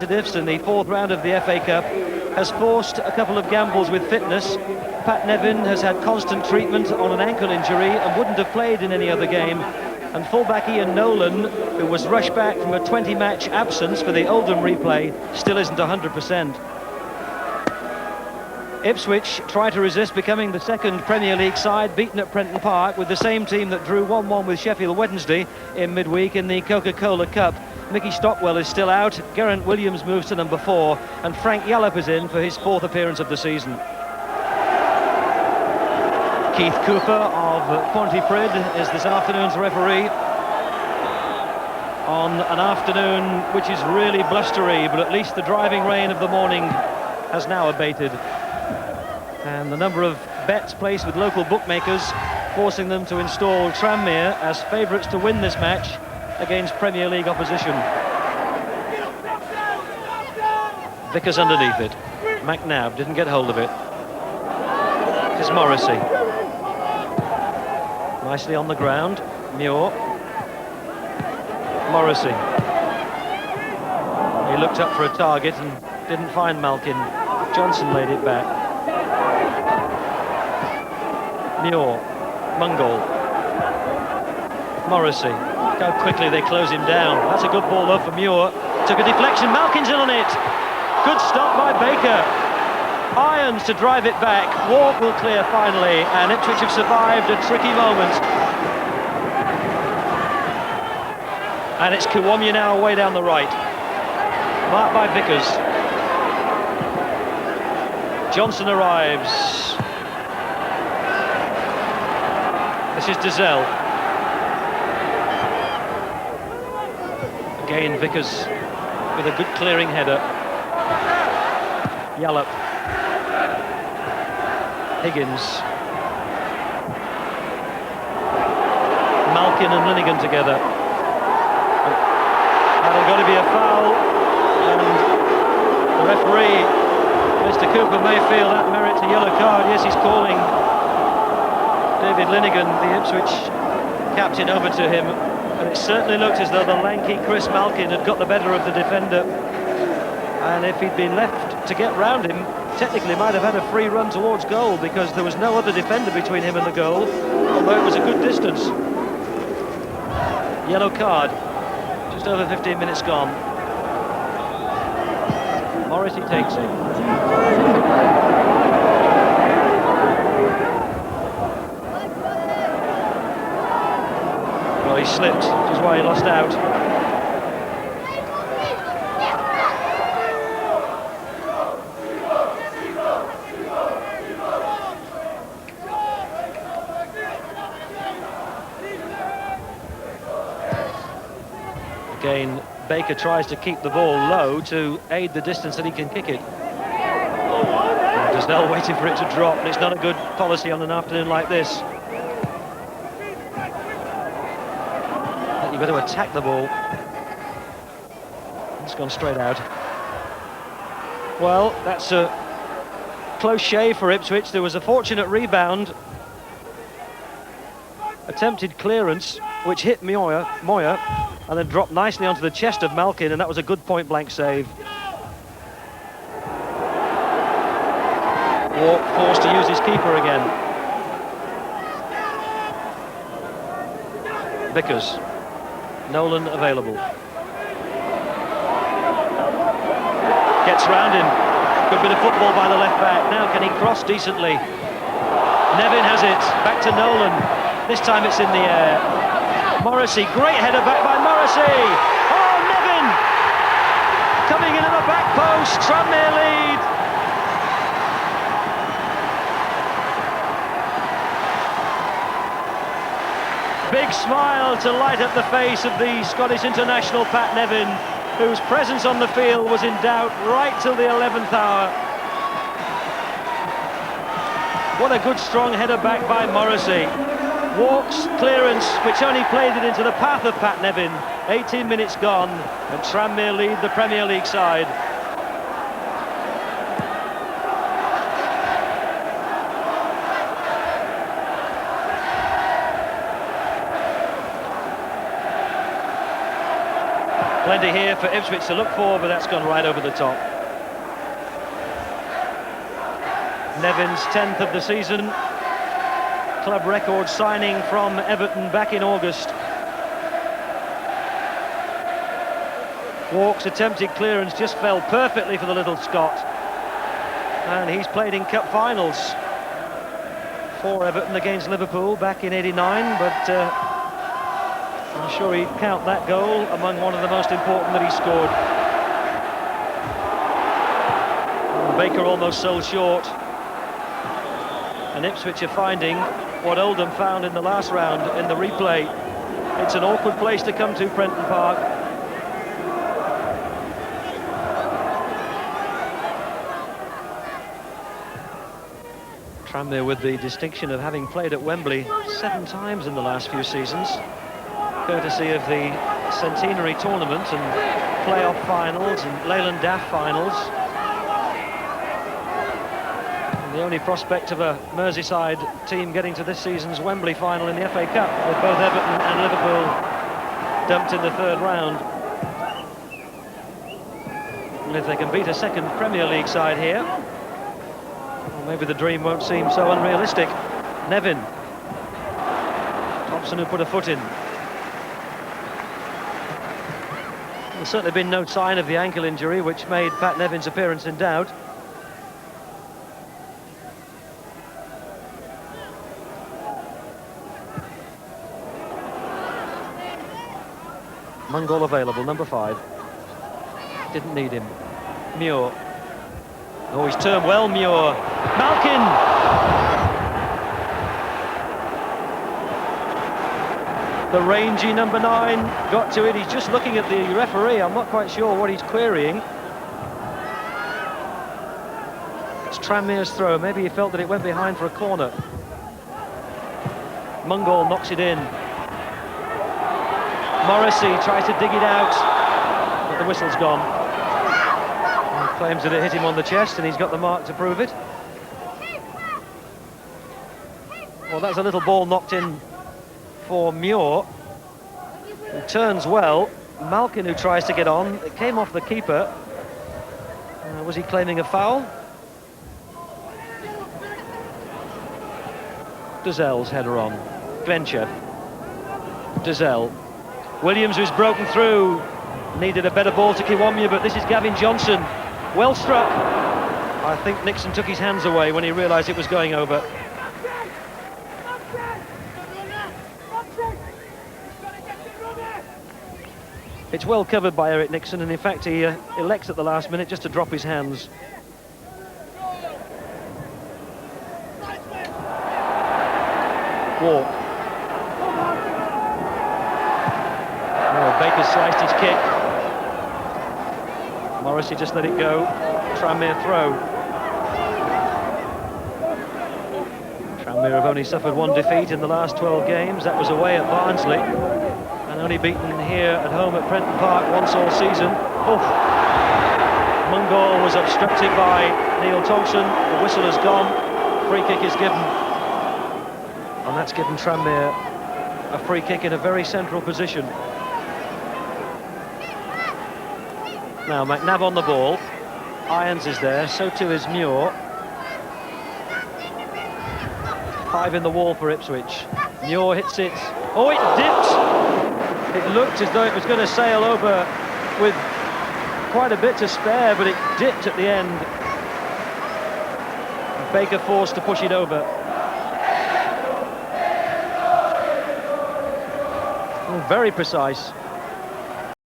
In the fourth round of the FA Cup has forced a couple of gambles with fitness. Pat Nevin has had constant treatment on an ankle injury and wouldn't have played in any other game. And fullback Ian Nolan, who was rushed back from a 20-match absence for the Oldham replay, still isn't 100%. Ipswich try to resist becoming the second Premier League side beaten at Prenton Park with the same team that drew 1-1 with Sheffield Wednesday in midweek in the Coca-Cola Cup. Mickey Stockwell is still out, Geraint Williams moves to number 4, and Frank Yallop is in for his 4th appearance of the season. Keith Cooper of Pontypridd is this afternoon's referee on an afternoon which is really blustery, but at least the driving rain of the morning has now abated. And the number of bets placed with local bookmakers forcing them to install Tranmere as favourites to win this match against Premier League opposition. Vickers underneath it. McNabb didn't get hold of it. It's Morrissey. Nicely on the ground. Muir. Morrissey. He looked up for a target and didn't find Malkin. Johnson laid it back. Muir. Mungall. Morrissey. How quickly they close him down. That's a good ball though for Muir. Took a deflection, Malkin's in on it. Good stop by Baker. Irons to drive it back. Walk will clear finally, and Ipswich have survived a tricky moment. And it's Kiwomya now away down the right. Marked by Vickers. Johnson arrives. This is Dizelle. Again, Vickers with a good clearing header. Yallop. Higgins. Malkin and Linnigan together. And there's got to be a foul. And the referee, Mr. Cooper, may feel that merits a yellow card. Yes, he's calling David Linnigan, the Ipswich captain, over to him. And it certainly looked as though the lanky Chris Malkin had got the better of the defender. And if he'd been left to get round him, technically might have had a free run towards goal because there was no other defender between him and the goal, although it was a good distance. Yellow card, just over 15 minutes gone. Morrissey takes it. Well, he slipped, which is why he lost out. Again, Baker tries to keep the ball low to aid the distance that he can kick it. Dizelle waiting for it to drop, and it's not a good policy on an afternoon like this. You've got to attack the ball. It's gone straight out. Well, that's a close shave for Ipswich. There was a fortunate rebound. Attempted clearance, which hit Moyer, and then dropped nicely onto the chest of Malkin, and that was a good point-blank save. Walk forced to use his keeper again. Vickers. Nolan available. Gets round him. Good bit of football by the left back. Now can he cross decently? Nevin has it. Back to Nolan. This time it's in the air. Morrissey, great header back by Morrissey. Oh, Nevin! Coming in at the back post. Tranmere lead. Big smile to light up the face of the Scottish international Pat Nevin, whose presence on the field was in doubt right till the 11th hour. What a good strong header back by Morrissey. Walks, clearance, which only played it into the path of Pat Nevin. 18 minutes gone, and Tranmere lead the Premier League side. Plenty here for Ipswich to look for, but that's gone right over the top. Nevin's 10th of the season. Club record signing from Everton back in August. Walk's attempted clearance just fell perfectly for the little Scot. And he's played in cup finals for Everton against Liverpool back in '89, but I'm sure he'd count that goal among one of the most important that he scored. And Baker almost sold short. And Ipswich are finding what Oldham found in the last round in the replay. It's an awkward place to come to, Prenton Park. Tranmere with the distinction of having played at Wembley 7 times in the last few seasons, courtesy of the centenary tournament and playoff finals and Leyland Daff finals. And the only prospect of a Merseyside team getting to this season's Wembley final in the FA Cup, with both Everton and Liverpool dumped in the 3rd round. And if they can beat a second Premier League side here, well, maybe the dream won't seem so unrealistic. Nevin. Thompson who put a foot in. There's certainly been no sign of the ankle injury which made Pat Nevin's appearance in doubt. Mungall available, number 5. Didn't need him. Muir. Oh, he's turned well, Muir. Malkin! The rangy number 9 got to it. He's just looking at the referee. I'm not quite sure what he's querying. It's Tranmere's throw. Maybe he felt that it went behind for a corner. Mungall knocks it in. Morrissey tries to dig it out, but the whistle's gone. He claims that it hit him on the chest, and he's got the mark to prove it. Well, that's a little ball knocked in for Muir, who turns well. Malkin, who tries to get on, it came off the keeper. Was he claiming a foul? Dazell's header on. Glencher. Dazell. Williams, who's broken through, needed a better ball to Kiwomya, but this is Gavin Johnson. Well struck. I think Nixon took his hands away when he realised it was going over. It's well covered by Eric Nixon, and in fact he elects at the last minute just to drop his hands. Walk. Baker sliced his kick. Morrissey just let it go. Tranmere throw. Tranmere have only suffered 1 defeat in the last 12 games. That was away at Barnsley, and only beaten here at home at Prenton Park once all season. Oof. Mungall was obstructed by Neil Thompson. The whistle has gone. Free kick is given. And that's given Tranmere a free kick in a very central position. Now McNabb on the ball. Irons is there, so too is Muir. 5 in the wall for Ipswich. Muir hits it. Oh, it dipped! It looked as though it was going to sail over with quite a bit to spare, but it dipped at the end. Baker forced to push it over. Oh, very precise.